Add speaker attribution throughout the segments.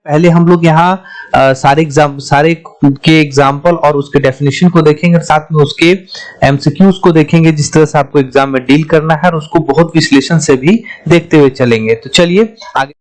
Speaker 1: पहले हम लोग यहाँ सारे के एग्जाम्पल और उसके डेफिनेशन को देखेंगे, साथ में उसके एमसीक्यूज को देखेंगे, जिस तरह से आपको एग्जाम में डील करना है, और उसको बहुत विश्लेषण से भी देखते हुए चलेंगे। तो चलिए आगे।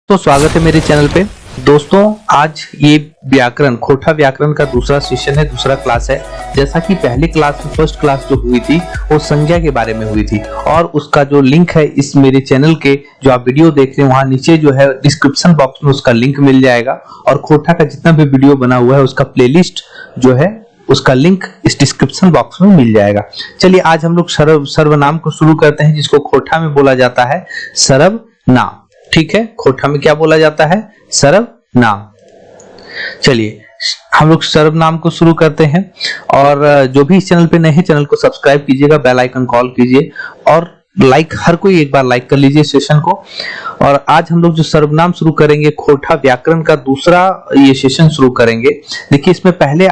Speaker 1: तो स्वागत है मेरे चैनल पे दोस्तों। आज ये व्याकरण, खोटा व्याकरण का दूसरा सेशन है, दूसरा क्लास है। जैसा कि पहले क्लास में फर्स्ट क्लास जो हुई थी वो संज्ञा के बारे में हुई थी, और उसका जो लिंक है इस मेरे चैनल के जो आप वीडियो देख रहे हैं वहां नीचे जो है डिस्क्रिप्शन बॉक्स में उसका लिंक मिल जाएगा, और खोटा का जितना भी वीडियो बना हुआ है उसका प्लेलिस्ट जो है उसका लिंक इस डिस्क्रिप्शन बॉक्स में मिल जाएगा। चलिए आज हम लोग सर्वनाम को शुरू करते हैं, जिसको खोटा में बोला जाता है सर्वनाम। ठीक है, खोटा में क्या बोला जाता है? सर्वनाम। चलिए हम लोग सर्वनाम को शुरू करते हैं, और जो भी इस चैनल पे नए हैं चैनल को सब्सक्राइब कीजिएगा, बेल आइकन कॉल कीजिए, और लाइक, हर कोई एक बार लाइक कर लीजिए सेशन को। और आज हम लोग जो सर्वनाम शुरू करेंगे, खोटा व्याकरण का दूसरा ये सेशन शुरू करेंगे। देखिए इसमें पहले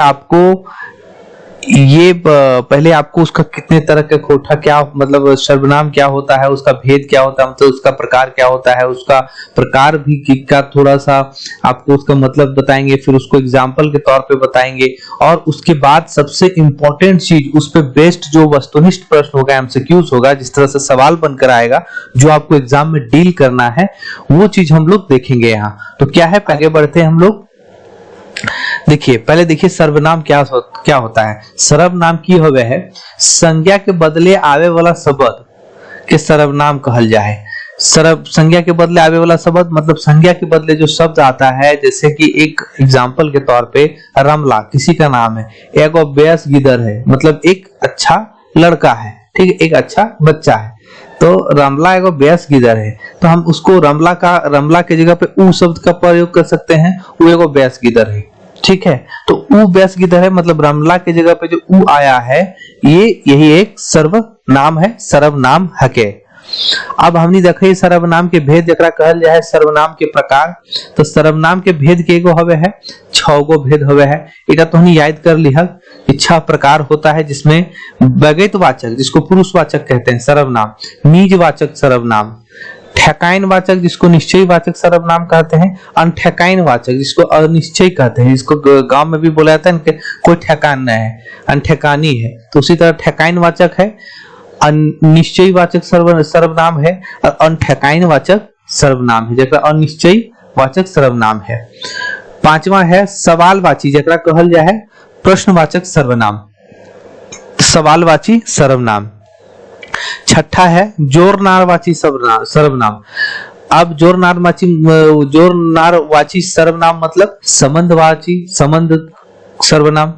Speaker 1: आपको उसका कितने तरह का खोटा, क्या मतलब सर्वनाम क्या होता है, उसका भेद क्या होता है, मतलब उसका प्रकार क्या होता है, उसका प्रकार भी का थोड़ा सा आपको उसका मतलब बताएंगे, फिर उसको एग्जाम्पल के तौर पे बताएंगे, और उसके बाद सबसे इंपॉर्टेंट चीज, उस पे बेस्ड जो वस्तुनिष्ठ प्रश्न होगा, एमसीक्यूज होगा, जिस तरह से सवाल बनकर आएगा जो आपको एग्जाम में डील करना है, वो चीज हम लोग देखेंगे यहाँ। तो क्या है, आगे बढ़ते हैं हम लोग। देखिए पहले देखिए सर्वनाम क्या होता है। सर्वनाम की होवे है संज्ञा के बदले आवे वाला शब्द के सर्वनाम कहल जाए। संज्ञा के बदले आवे वाला शब्द मतलब संज्ञा के बदले जो शब्द आता है, जैसे कि एक एग्जांपल के तौर पे रमला किसी का नाम है, एक बेस गिदर है मतलब एक अच्छा लड़का है, ठीक है, एक अच्छा बच्चा है, तो रमला एगो बेस गिदर है, तो हम उसको रमला के जगह पे ऊ शब्द का प्रयोग कर सकते हैं, वो एगो बेस गिदर है, ठीक है। तो ऊ बेस गिदर है मतलब रमला के जगह पे जो ऊ आया है यही एक सर्वनाम है, सर्वनाम हके। अब हमने देखा सर्वनाम के भेद जकरा कहल जाए सर्वनाम के प्रकार। तो सर्वनाम के भेद के एगो हवे है, 6 गो भेद हवे है। एका तो हमने याद कर लिया कि 6 प्रकार होता है, जिसमें व्यगतवाचक जिसको पुरुषवाचक कहते हैं सर्वनाम, निजवाचक सर्वनाम, ठेकाइन वाचक जिसको निश्चयी वाचक सर्वनाम कहते हैं, अनठेकाइन वाचक जिसको अनिश्चय कहते हैं, जिसको गांव में भी बोला जाता है कि कोई ठेकान नहीं है, अनठेकानी है। तो उसी तरह ठेकाइन वाचक है, अनिश्चयी वाचक सर्वनाम है, और अनठेकाइन वाचक सर्वनाम है, जकरा अनिश्चयी वाचक सर्वनाम है। 5वां है सवालवाची, जकरा कहल जाए प्रश्नवाचक सर्वनाम, सवालवाची सर्वनाम। 6ठा है जोरनारवाची सर्वनाम। अब जोरनारवाची सर्वनाम मतलब संबंधवाची संबंध सर्वनाम।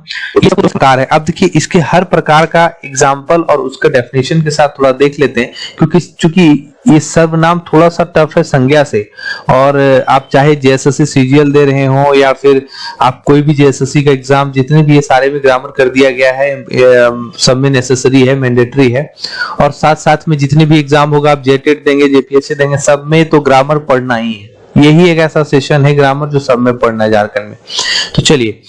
Speaker 1: ये प्रकार है। अब देखिए इसके हर प्रकार का एग्जाम्पल और उसका डेफिनेशन के साथ थोड़ा देख लेते हैं, क्योंकि चूंकि ये सर्वनाम थोड़ा सा टफ है संज्ञा से, और आप चाहे जेएसएससी सीजीएल दे रहे हो या फिर आप कोई भी जेएसएससी का एग्जाम, जितने भी ये सारे में ग्रामर कर दिया गया है, सब में नेसेसरी है, मैंडेटरी है, और साथ साथ में जितने भी एग्जाम होगा, आप जेटेट देंगे, जेपीएससी देंगे, सब में तो ग्रामर पढ़ना ही है। यही एक ऐसा सेशन है ग्रामर जो सब में पढ़ना है झारखंड में। तो चलिए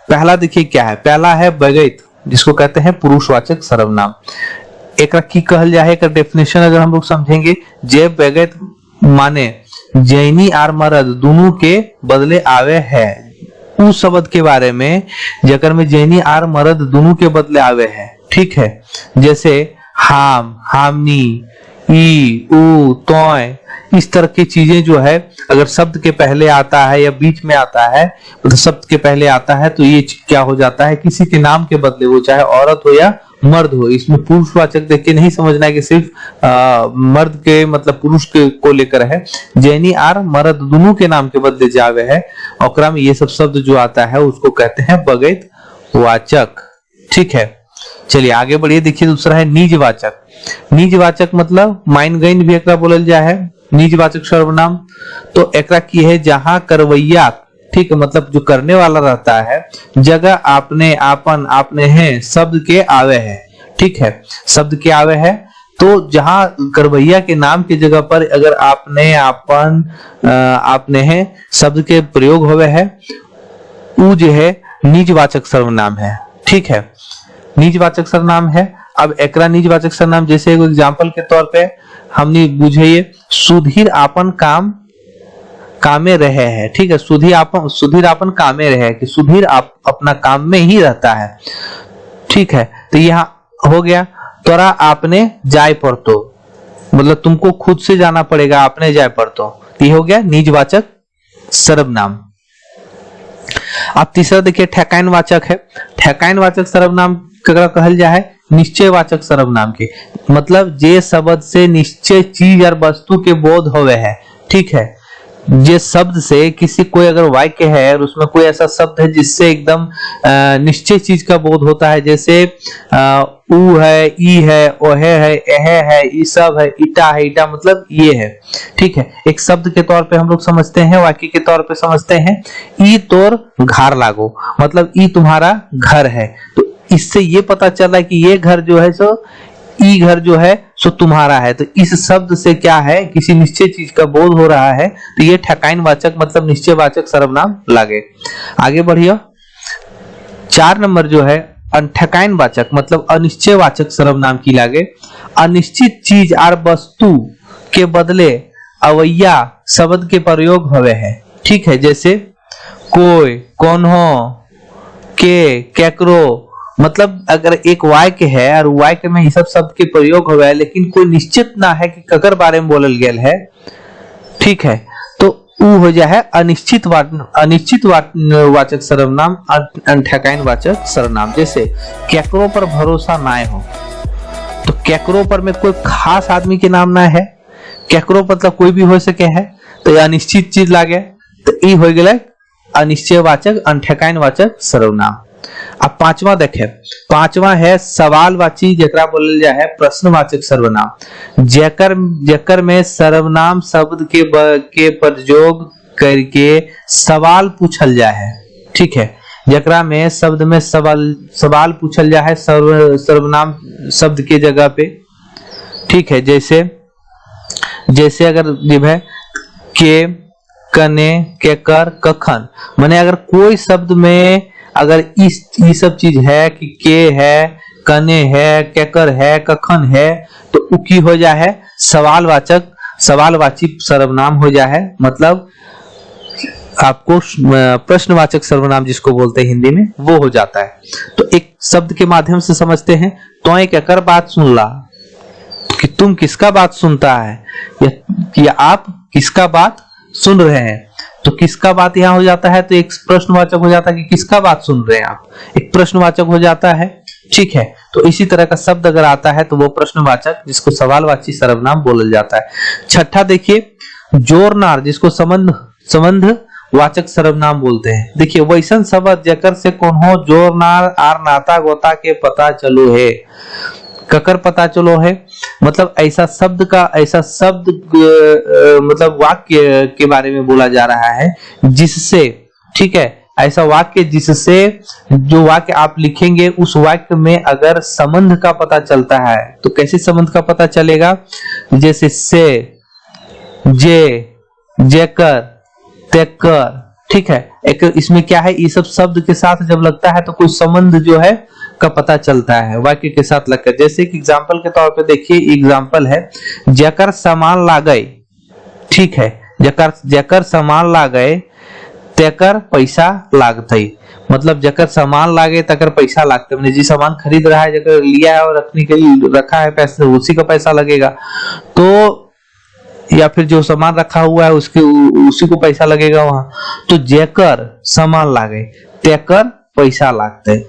Speaker 1: पहला देखिए क्या है। पहला है व्यगत, जिसको कहते हैं पुरुषवाचक सर्वनाम। एक की कहल जाए, एक डेफिनेशन अगर हम लोग समझेंगे, जे व्यगत माने जैनी आर मर्द दोनों के बदले आवे है, उस शब्द के बारे में जकर में जैनी आर मर्द दोनों के बदले आवे है, ठीक है। जैसे हाम, हामनी, ई, ऊ, तोय, इस तरह की चीजें जो है अगर शब्द के पहले आता है या बीच में आता है, तो शब्द के पहले आता है, तो ये क्या हो जाता है, किसी के नाम के बदले, वो चाहे औरत हो या मर्द हो। इसमें पुरुषवाचक देख के नहीं समझना है कि सिर्फ मर्द के मतलब पुरुष के को लेकर है। जैनी आर मर्द दोनों के नाम के बदले जावे है, और में ये सब शब्द जो आता है उसको कहते हैं व्यगत वाचक, ठीक है। चलिए आगे बढ़िए। देखिए दूसरा है निजवाचक। निजवाचक मतलब माइन गइन भी एकरा बोलल जाए है, निजवाचक सर्वनाम। तो एकरा की है जहां करवैया, ठीक है, मतलब जो करने वाला रहता है, जगह आपने, आपन, आपने हैं शब्द के आवे है, ठीक है, शब्द के आवे है। तो जहां करवैया के नाम की जगह पर अगर आपने, आपन, आपने हैं शब्द के प्रयोग होवे है, वो जो है निजवाचक सर्वनाम है, ठीक है, निजवाचक सर्वनाम है। अब एकरा निजवाचक सर्वनाम जैसे एगो एग्जांपल के तौर पे हमने बुझे, सुधीर आपन काम कामे रहे है, ठीक है, सुधीर आपन कामे रहे, कि सुधीर आप अपना काम में ही रहता है, ठीक है। तो यहाँ हो गया तोरा आपने जाय पड़तो, मतलब तुमको खुद से जाना पड़ेगा, आपने जाय पड़तो, ये हो गया निजवाचक सर्वनाम। अब तीसरा देखिए ठेकाइन वाचक है। ठेकाइन वाचक सर्वनाम ककरा कहल जा है? निश्चयवाचक सर्वनाम के, मतलब जे शब्द से निश्चय चीज और वस्तु के बोध होवे है, ठीक है। जे शब्द से किसी कोई अगर वाक्य है और उसमें कोई ऐसा शब्द है जिससे एकदम निश्चय चीज का बोध होता है, जैसे ऊ है, ई है, ओहे है, एहे है, ई सब है, ईटा है, ईटा मतलब ये है, ठीक है। एक शब्द के तौर पे हम लोग समझते हैं, वाक्य के तौर पे समझते हैं। ई तोर घर लागो, मतलब ई तुम्हारा घर है, तो इससे ये पता चल रहा है कि ये घर जो है सो ई घर जो है सो तुम्हारा है। तो इस शब्द से क्या है, किसी निश्चय चीज का बोध हो रहा है, तो ये ठेकाइन वाचक मतलब निश्चयवाचक सर्वनाम लागे। आगे बढ़िए, 4 नंबर जो है अनठेकाइन वाचक मतलब अनिश्चयवाचक सर्वनाम की लागे। अनिश्चित चीज और वस्तु के बदले अवैया शब्द के प्रयोग हुए हैं, ठीक है, जैसे कोई, कौनहो, के, केकरो, मतलब अगर एक वाक्य है और वाक्य में ये सब शब्द के प्रयोग हुआ है लेकिन कोई निश्चित ना है कि ककर बारे में बोलल गेल है, ठीक है, तो ऊ हो जाए अनिश्चित वाचक सर्वनाम, अनठेकाइन वाचक सर्वनाम। जैसे केकरो पर भरोसा ना हो, तो केकरो पर में कोई खास आदमी के नाम ना है, केकरो मतलब कोई भी हो सके है, तो ये अनिश्चित चीज लागे, तो ई हो गया अनिश्चयवाचक अनठेकाइन वाचक सर्वनाम। अब 5वां देखे, 5वां है सवालवाची जेकरा बोलल जा है प्रश्नवाचक सर्वनाम, जेकर में सर्वनाम शब्द के प्रयोग करके सवाल पूछल जा है, ठीक है, जेकरा में शब्द में सवाल पूछल जा है सर्वनाम शब्द के जगह पे, ठीक है। जैसे अगर है के, कने, केकर, कखन, माने अगर कोई शब्द में अगर ये सब चीज है कि के है, कने है, केकर है, कखन है, तो उकी हो जा है सवालवाची सर्वनाम हो जा है, मतलब आपको प्रश्नवाचक सर्वनाम जिसको बोलते हैं हिंदी में वो हो जाता है। तो एक शब्द के माध्यम से समझते हैं, तो एक केकर बात सुन ला, कि तुम किसका बात सुनता है, या आप किसका बात सुन रहे हैं, तो किसका बात यहाँ हो जाता है, तो एक प्रश्नवाचक हो जाता है कि किसका बात सुन रहे हैं आप, एक प्रश्नवाचक हो जाता है, ठीक है। तो इसी तरह का शब्द अगर आता है तो वो प्रश्नवाचक जिसको सवालवाची सर्वनाम बोला जाता है। 6ठा देखिए जोरनार जिसको संबंध वाचक सर्वनाम बोलते हैं। देखिए वैसन शब्द जेकर से कोनो जोरनार आर नाता गोता के पता चलो है, ककर पता चलो है, मतलब ऐसा शब्द मतलब वाक्य के बारे में बोला जा रहा है जिससे, ठीक है, ऐसा वाक्य जिससे जो वाक्य आप लिखेंगे उस वाक्य में अगर संबंध का पता चलता है, तो कैसे संबंध का पता चलेगा, जैसे से, जे, जेकर, तेकर, ठीक है। एक इसमें क्या है, ये सब शब्द के साथ जब लगता है तो कोई संबंध जो है का पता चलता है वाक्य के साथ लगकर। जैसे एक एग्जांपल के तौर पे देखिए, एग्जांपल है जेकर सामान लागए, ठीक है, जेकर सामान लागए तेकर पैसा लागते, मतलब जेकर सामान लागे तकर पैसा लागते, मैंने जी सामान खरीद रहा है, जेकर लिया है और रखने के लिए रखा है पैसे, उसी का पैसा लगेगा, तो या फिर जो सामान रखा हुआ है उसी को पैसा लगेगा वहां। तो जेकर सामान लागे तेकर पैसा लागते,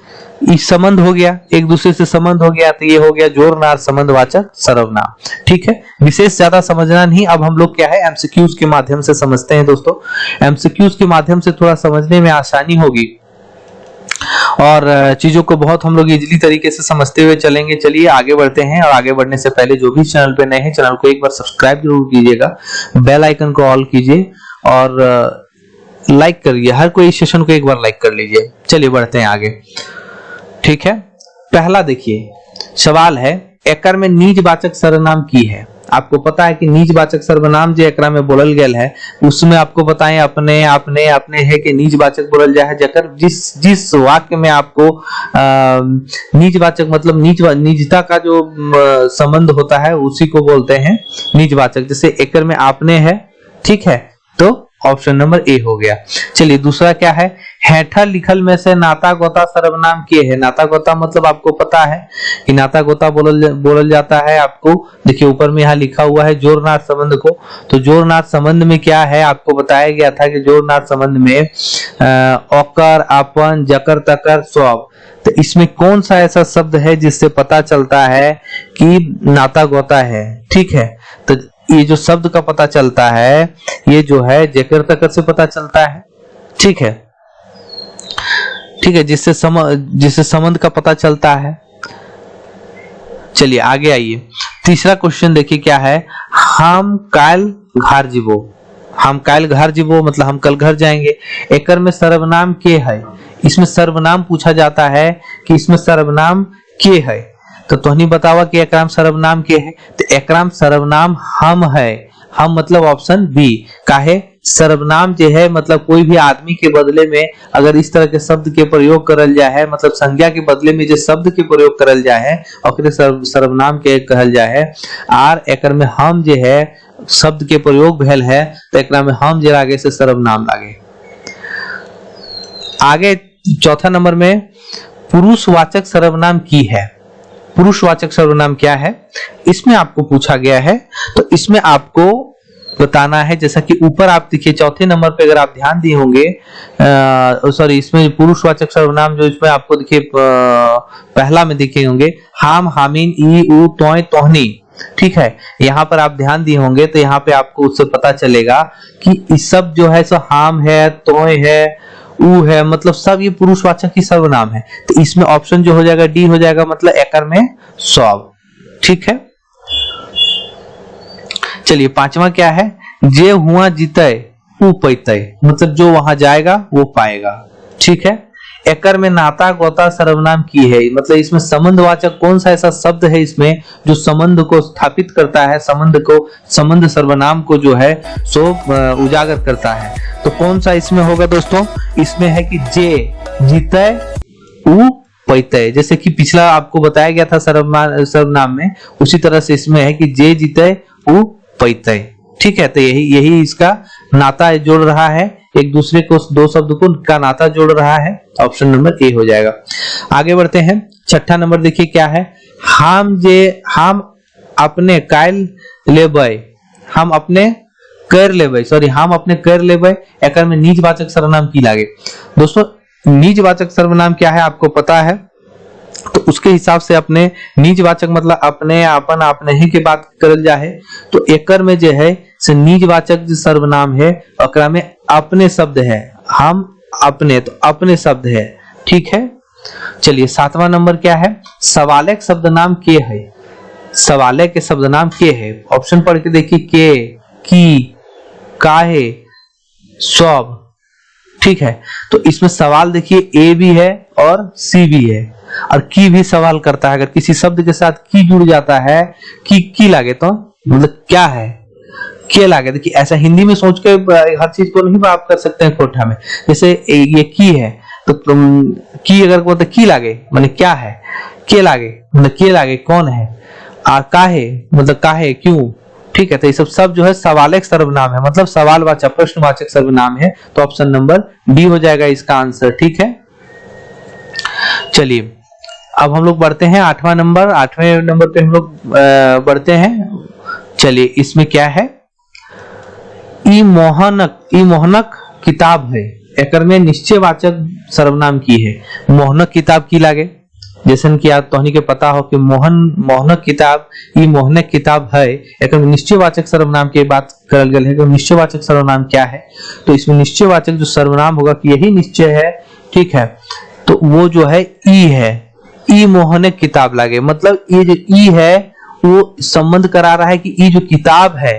Speaker 1: इस संबंध हो गया, एक दूसरे से संबंध हो गया, तो ये हो गया जोरनार संबंधवाचक सर्वनाम, ठीक है। विशेष ज्यादा समझना नहीं, अब हम लोग क्या है एमसीक्यूज के माध्यम से समझते हैं दोस्तों। एमसीक्यूज के माध्यम से थोड़ा समझने में आसानी होगी और चीजों को बहुत हम लोग इजीली तरीके से समझते हुए चलेंगे। चलिए आगे बढ़ते हैं, और आगे बढ़ने से पहले जो भी चैनल पे नए हैं चैनल को एक बार सब्सक्राइब जरूर कीजिएगा, बेल आइकन को ऑल कीजिए और लाइक करिए, हर कोई सेशन को एक बार लाइक कर लीजिए। चलिए बढ़ते हैं आगे, ठीक है। पहला देखिए सवाल है, एकर में निजवाचक सर्वनाम की है। आपको पता है कि निजवाचक सर्वनाम जो एकरा में बोलल गेल है उसमें आपको बताएं अपने अपने अपने है कि निजवाचक बोलल जाए है, जकर जिस वाक्य में आपको निजवाचक मतलब निजता का जो संबंध होता है उसी को बोलते हैं निजवाचक। जैसे एकर में आपने है, ठीक है, तो ऑप्शन नंबर ए हो गया। चलिए दूसरा क्या है, हेठा लिखल में से नाता गोता सर्वनाम के है। नाता गोता मतलब आपको पता है कि नाता गोता बोलल जाता है। आपको देखिए ऊपर में यहाँ लिखा हुआ है जोड़नार संबंध को। तो जोड़नार संबंध में क्या है, आपको बताया गया था कि जोड़नार संबंध में ओकर, अपन, जकर, तकर, सब। तो इसमें कौन सा ऐसा शब्द है जिससे पता चलता है कि नाता गोता है। ठीक है, तो ये जो शब्द का पता चलता है ये जो है जकर तकर से पता चलता है। ठीक है, ठीक है, जिससे संबंध का पता चलता है। चलिए आगे आइए, तीसरा क्वेश्चन देखिए क्या है, हम काल घर जीवो। हम काल घर जीवो मतलब हम कल घर जाएंगे। एकर में सर्वनाम के है। इसमें सर्वनाम पूछा जाता है कि इसमें सर्वनाम के है, तो तोहनी बतावा कि एकराम सर्वनाम के है। तो एकराम सर्वनाम हम है। हम मतलब ऑप्शन बी। काहे, सर्वनाम जो है मतलब कोई भी आदमी के बदले में अगर इस तरह के शब्द के प्रयोग करल जाए है, मतलब संज्ञा के बदले में जो शब्द के प्रयोग करल जाए है ओकरे सर्वनाम के कहल जाए है। आर एकर में हम जो है शब्द के प्रयोग भेल है तो एकरा में हम जे आगे से सर्वनाम लागे। आगे चौथा नंबर में पुरुषवाचक सर्वनाम की है। पुरुषवाचक सर्वनाम क्या है, इसमें आपको पूछा गया है। तो इसमें आपको बताना है, जैसा कि ऊपर आप देखिए चौथे नंबर पे अगर आप ध्यान दिए होंगे, सॉरी इसमें पुरुषवाचक सर्वनाम जो इसमें आपको देखिए पहला में दिखे होंगे हाम, हामिन, ई, उ, तोय, तोहनी। ठीक है, यहाँ पर आप ध्यान दिए होंगे तो यहाँ पे आपको उससे पता चलेगा कि इस सब जो है सो हाम है, तोय है, उ है, मतलब सब ये पुरुषवाचक ही सर्वनाम है। तो इसमें ऑप्शन जो हो जाएगा डी हो जाएगा, मतलब एकर में सब। ठीक है, चलिए पांचवा क्या है, जे हुआ जीते उ पैते, मतलब जो वहां जाएगा वो पाएगा। ठीक है, एकर में नाता गोता सर्वनाम की है, मतलब इसमें संबंधवाचक कौन सा ऐसा शब्द है इसमें जो संबंध को स्थापित करता है, संबंध सर्वनाम को जो है सो उजागर करता है। तो कौन सा इसमें होगा दोस्तों, इसमें है कि जे जीते उ पैते। जैसे कि पिछला आपको बताया गया था सर्वनाम में, उसी तरह से इसमें है कि जे जीते उ पैते। ठीक है, तो यही इसका नाता जोड़ रहा है, एक दूसरे को दो शब्द को का नाता जोड़ रहा है। ऑप्शन नंबर ए हो जाएगा। आगे बढ़ते हैं, छठा नंबर देखिए क्या है, हम अपने कायल लेबै, हम अपने कर लेबै, सॉरी हम अपने कर लेबै। एकर में निजवाचक सर्वनाम की लागे। दोस्तों निजवाचक सर्वनाम क्या है आपको पता है, तो उसके हिसाब से अपने निजवाचक मतलब अपने, अपन, आपने ही के बात करल जाए। तो एकर में जो है से निजवाचक जो सर्वनाम है ओकरा में अपने शब्द है, हम अपने, तो अपने शब्द है। ठीक है, चलिए सातवां नंबर क्या है, सवालक शब्द नाम के है। सवालक के शब्द नाम के है, ऑप्शन पढ़ के देखिए, के, की, काहे, सब। ठीक है, तो इसमें सवाल देखिए ए भी है और सी भी है, और की भी सवाल करता है। अगर किसी शब्द के साथ की जुड़ जाता है, की लागे तो मतलब क्या है, के लागे। देखिए ऐसा हिंदी में सोच के हर चीज को नहीं आप कर सकते हैं कोठा में। जैसे ये की है तो तुम की अगर बोलते की लागे मतलब क्या है, के लागे मतलब के लागे कौन है, और काहे मतलब काहे क्यों। ठीक है, तो ये सब जो है सवालक सर्वनाम है, मतलब सवालवाचक प्रश्नवाचक सर्वनाम है। तो ऑप्शन नंबर डी हो जाएगा इसका आंसर। ठीक है, चलिए अब हम लोग बढ़ते हैं आठवें नंबर पे हम लोग बढ़ते हैं। चलिए इसमें क्या है, ई मोहनक किताब है। एकर में निश्चयवाचक सर्वनाम की है। मोहनक किताब की लागे, जैसे कि आप तोहनी के पता हो कि मोहनक किताब, ई मोहनक किताब है। एकर में निश्चयवाचक सर्वनाम की बात करल गई है कि निश्चयवाचक सर्वनाम क्या है। तो इसमें निश्चयवाचक जो सर्वनाम होगा कि यही निश्चय है। ठीक है, तो वो जो है ई है, ई मोहनक किताब लागे, मतलब ये जो ई है वो संबंध करा रहा है कि ई जो किताब है,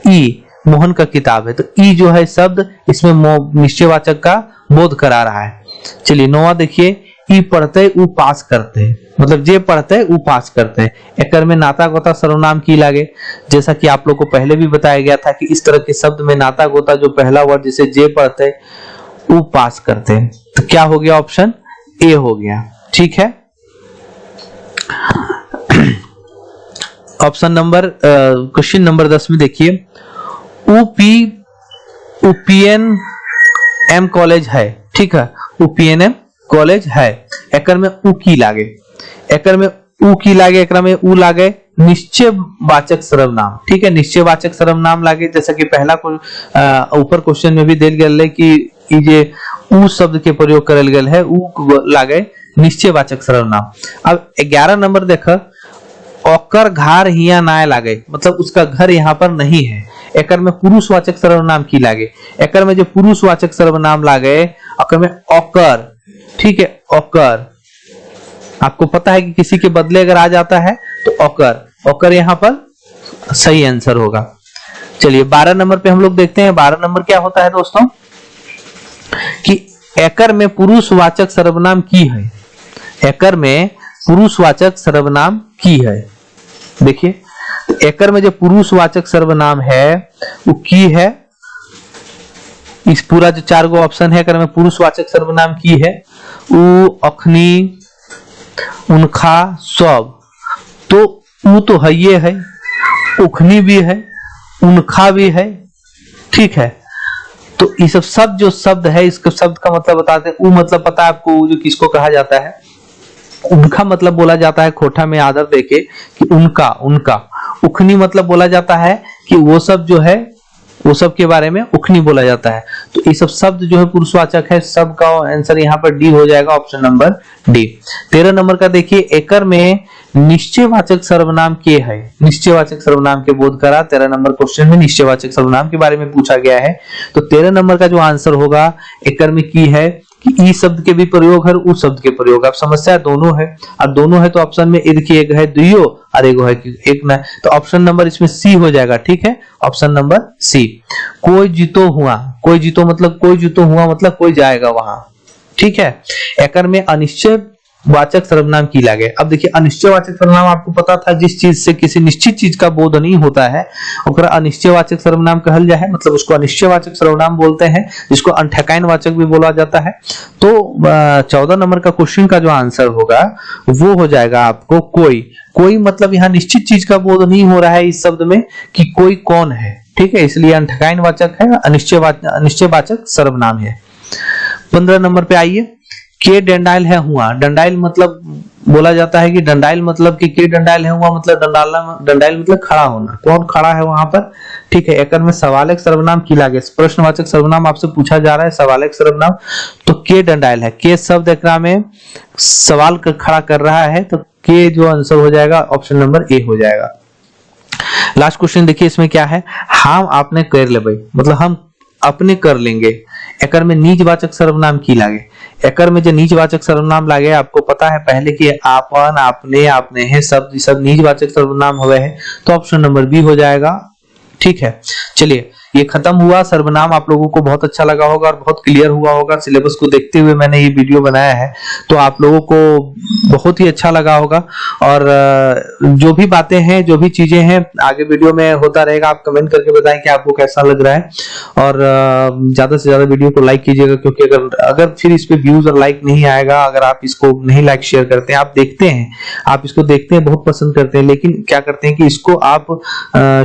Speaker 1: ई मोहन का किताब है। तो ई जो है शब्द इसमें निश्चयवाचक का बोध करा रहा है। चलिए नौवा देखिए, ई पढ़ते उ पास करते, मतलब जे पढ़ते उ पास करते। एकर में नाता गोता सर्वनाम की लागे, जैसा कि आप लोग को पहले भी बताया गया था कि इस तरह के शब्द में नाता गोता जो पहला वर्ड जैसे जे पढ़ते उ पास करते, तो क्या हो गया, ऑप्शन ए हो गया। ठीक है, ऑप्शन नंबर क्वेश्चन नंबर 10 में देखिए, उपीएन एम कॉलेज है, ठीक है, उपीएनएम कॉलेज है। एकर में उ की लागे, एकर में उ की लागे, एकरा में उ लागे निश्चयवाचक सर्वनाम, ठीक है, निश्चयवाचक सर्वनाम लागे। जैसा कि पहला ऊपर क्वेश्चन में भी देल गेल है कि ई जे उ शब्द के प्रयोग करल गेल है, उ लागे निश्चयवाचक सर्वनाम। अब 11 नंबर देख, ओकर घर हिया ना लागे, मतलब उसका घर यहाँ पर नहीं है। एकर में पुरुषवाचक सर्वनाम की लागे, एकर में जो पुरुषवाचक सर्वनाम लागे ओकर में ओकर, ठीक है, ओकर। आपको पता है कि किसी के बदले अगर आ जाता है तो ओकर, ओकर यहाँ पर सही आंसर होगा। चलिए 12 नंबर पे हम लोग देखते हैं। 12 नंबर क्या होता है दोस्तों कि एकर में पुरुषवाचक सर्वनाम की है, एकर में पुरुषवाचक सर्वनाम की है। देखिए एकर में जो पुरुषवाचक सर्वनाम है वो की है। इस पूरा जो 4 गो ऑप्शन है एकर में पुरुषवाचक सर्वनाम की है। उ, अखनी, उनखा, सब। तो उ तो है, ये है, उखनी भी है, उनखा भी है, ठीक है। तो ये सब शब्द जो शब्द है, इसके शब्द का मतलब बताते हैं। उ मतलब पता है आपको जो किसको कहा जाता है, उनका मतलब बोला जाता है खोटा में आदर देके कि उनका, उनका। उखनी मतलब बोला जाता है कि वो सब जो है वो सब के बारे में उखनी बोला जाता है। तो ये सब शब्द जो है पुरुषवाचक है, सब का आंसर यहाँ पर डी हो जाएगा, ऑप्शन नंबर डी। 13 नंबर का देखिए, एकर में निश्चयवाचक सर्वनाम के है, निश्चयवाचक सर्वनाम के बोध करा। 13 नंबर क्वेश्चन में निश्चयवाचक सर्वनाम के बारे में पूछा गया है। तो 13 नंबर का जो आंसर होगा एकर में की है कि ई शब्द के भी प्रयोग है, उस शब्द के प्रयोग। अब समस्या दोनों है, अब दोनों है तो ऑप्शन में इध की एक है दुइयो और एगो है कि एक ना, तो ऑप्शन नंबर इसमें सी हो जाएगा, ठीक है, ऑप्शन नंबर सी। कोई जीतो हुआ, कोई जीतो मतलब कोई जीतो हुआ मतलब कोई जाएगा वहां, ठीक है। एकर में अनिश्चय वाचक सर्वनाम की लागे। अब देखिए अनिश्चयवाचक सर्वनाम आपको पता था, जिस चीज से किसी निश्चित चीज का बोध नहीं होता है ओकरा अनिश्चयवाचक सर्वनाम कहल जाए, मतलब उसको अनिश्चयवाचक सर्वनाम बोलते हैं, जिसको अनठकायनवाचक भी बोला जाता है। तो 14 नंबर का क्वेश्चन का जो आंसर होगा वो हो जाएगा आपको कोई। कोई मतलब यहाँ निश्चित चीज का बोध नहीं हो रहा है इस शब्द में कि कोई कौन है, ठीक है, इसलिए अनठकायनवाचक है, अनिश्चयवाचक सर्वनाम है। 15 नंबर पे आइए, के डंडाइल है हुआ। डंडाइल मतलब बोला जाता है कि डंडाइल मतलब कि के डंडाइल है हुआ मतलब डंडाइल मतलब खड़ा होना, कौन खड़ा है वहां पर, ठीक है। एकर में सवालक सर्वनाम की लागे, प्रश्नवाचक सर्वनाम आपसे पूछा जा रहा है, सवालक सर्वनाम। तो के डंडाइल है, के शब्द एकरा में सवाल खड़ा कर रहा है, तो के जो आंसर हो जाएगा ऑप्शन नंबर ए हो जाएगा। लास्ट क्वेश्चन देखिए, इसमें क्या है, हम आपने कर लेबै मतलब हम अपने कर लेंगे। एकर में निजवाचक सर्वनाम की लागे। एकर में जो निजवाचक सर्वनाम लागे आपको पता है पहले कि आपन, आपने, आपने है, सब निजवाचक सर्वनाम हुए हैं, तो ऑप्शन नंबर बी हो जाएगा, ठीक है। चलिए ये खत्म हुआ सर्वनाम। आप लोगों को बहुत अच्छा लगा होगा और बहुत क्लियर हुआ होगा। सिलेबस को देखते हुए मैंने ये वीडियो बनाया है, तो आप लोगों को बहुत ही अच्छा लगा होगा। और जो भी बातें हैं, जो भी चीजें हैं, आगे वीडियो में होता रहेगा। आप कमेंट करके बताएं कि आपको कैसा लग रहा है, और ज्यादा से ज्यादा वीडियो को लाइक कीजिएगा, क्योंकि अगर फिर इस पे व्यूज और लाइक नहीं आएगा, अगर आप इसको नहीं लाइक शेयर करते हैं, आप देखते हैं, आप इसको देखते हैं, बहुत पसंद करते हैं, लेकिन क्या करते हैं कि इसको आप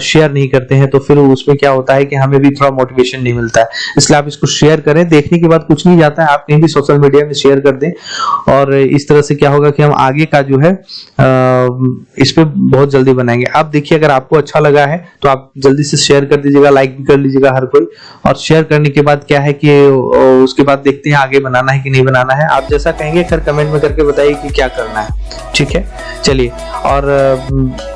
Speaker 1: शेयर नहीं करते हैं, तो फिर उसमें क्या होता है कि हमें भी थोड़ा मोटिवेशन नहीं मिलता है। इसलिए आप इसको शेयर करें, देखने के बाद कुछ नहीं जाता है, आप कहीं भी सोशल मीडिया में शेयर कर दें, और इस तरह से क्या होगा कि हम आगे का जो है इस पे बहुत जल्दी बनाएंगे। आप देखिए, अगर आपको अच्छा लगा है तो आप जल्दी से शेयर कर दीजिएगा, लाइक भी कर लीजिएगा हर कोई। और शेयर करने के बाद क्या है कि उसके बाद देखते हैं आगे बनाना है कि नहीं बनाना है। आप जैसा कहेंगे फिर कमेंट में करके बताइए कि क्या करना है, ठीक है। चलिए, और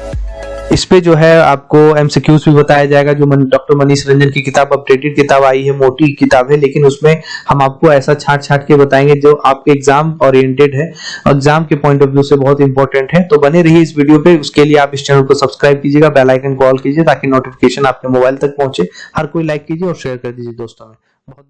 Speaker 1: इस पे जो है आपको एमसीक्यूज भी बताया जाएगा। जो डॉक्टर मनीष रंजन की किताब अपडेटेड किताब आई है, मोटी किताब है, लेकिन उसमें हम आपको ऐसा छांट के बताएंगे जो आपके एग्जाम ओरिएंटेड है, एग्जाम के पॉइंट ऑफ व्यू से बहुत इंपॉर्टेंट है। तो बने रहिए इस वीडियो पे। उसके लिए आप इस चैनल को सब्सक्राइब कीजिएगा, बेल आइकन को ऑल कीजिए, ताकि नोटिफिकेशन आपके मोबाइल तक पहुंचे। हर कोई लाइक कीजिए और शेयर कर दीजिए दोस्तों में। बहुत